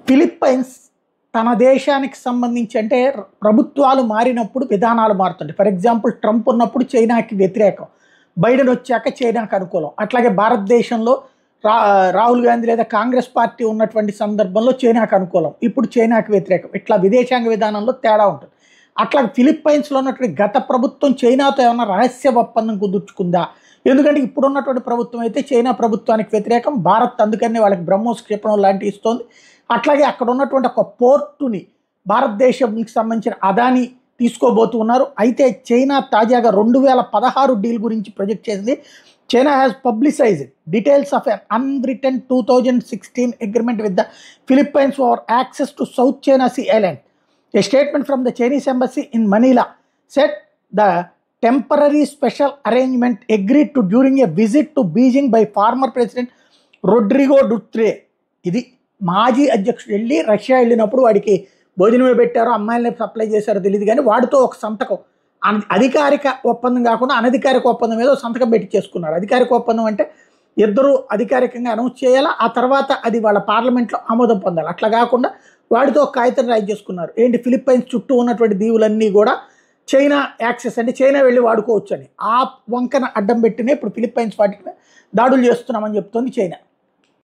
Philippines తన దేశానికి సంబంధించి అంటే ప్రభుత్వాలు మారినప్పుడు విధానాలు మారుతుంటాయి. ఫర్ ఎగ్జాంపుల్ ట్రంప్ ఉన్నప్పుడు చైనాకి వ్యతిరేకం, బైడెన్ వచ్చాక చైనాకు అనుకూలం. అట్లాగే భారతదేశంలో రాహుల్ గాంధీ లేదా కాంగ్రెస్ పార్టీ ఉన్నటువంటి సందర్భంలో చైనాకు అనుకూలం, ఇప్పుడు చైనాకు వ్యతిరేకం. ఇట్లా విదేశాంగ విధానంలో తేడా ఉంటుంది. అట్లా ఫిలిప్పైన్స్లో ఉన్నటువంటి గత ప్రభుత్వం చైనాతో ఏమైనా రహస్య ఒప్పందం కుదుర్చుకుందా? ఎందుకంటే ఇప్పుడున్నటువంటి ప్రభుత్వం అయితే చైనా ప్రభుత్వానికి వ్యతిరేకం, భారత్ అందుకని వాళ్ళకి బ్రహ్మోస్ క్షిపణం లాంటివి ఇస్తోంది. అట్లాగే అక్కడ ఉన్నటువంటి ఒక పోర్టుని భారతదేశానికి సంబంధించిన అదాని తీసుకోబోతున్నారు. అయితే చైనా తాజాగా 2016 డీల్ గురించి ప్రొజెక్ట్ చేసింది. China has publicized details of an unwritten 2016 agreement with the Philippines for access to South China Sea island. A statement from the Chinese embassy in Manila said the temporary special arrangement agreed to during a visit to Beijing by former President Rodrigo Duterte. ఇది మాజీ అధ్యక్షుడు వెళ్ళి Russia వెళ్ళినప్పుడు వాడికి భోజనమే పెట్టారో అమ్మాయిలని supply చేశారో తెలియదు, కానీ వాడితో ఒక సంతకం, అధికారిక ఒప్పందం కాకుండా అనధికారిక ఒప్పందం మీద సంతకం పెట్టి చేసుకున్నారు. అధికారిక ఒప్పందం అంటే ఇద్దరు అధికారికంగా అనౌన్స్ చేయాలా, ఆ తర్వాత అది వాళ్ళ పార్లమెంట్లో ఆమోదం పొందాలి. అట్లా కాకుండా వాడితో ఒక కాగితం రాయి చేసుకున్నారు. ఏంటి, ఫిలిప్పైన్స్ చుట్టూ ఉన్నటువంటి దీవులన్నీ కూడా చైనా యాక్సెస్, అంటే చైనా వెళ్ళి వాడుకోవచ్చు అని. ఆ వంకన అడ్డం పెట్టినే ఇప్పుడు ఫిలిప్పైన్స్ వాటికి దాడులు చేస్తున్నామని చెప్తోంది చైనా.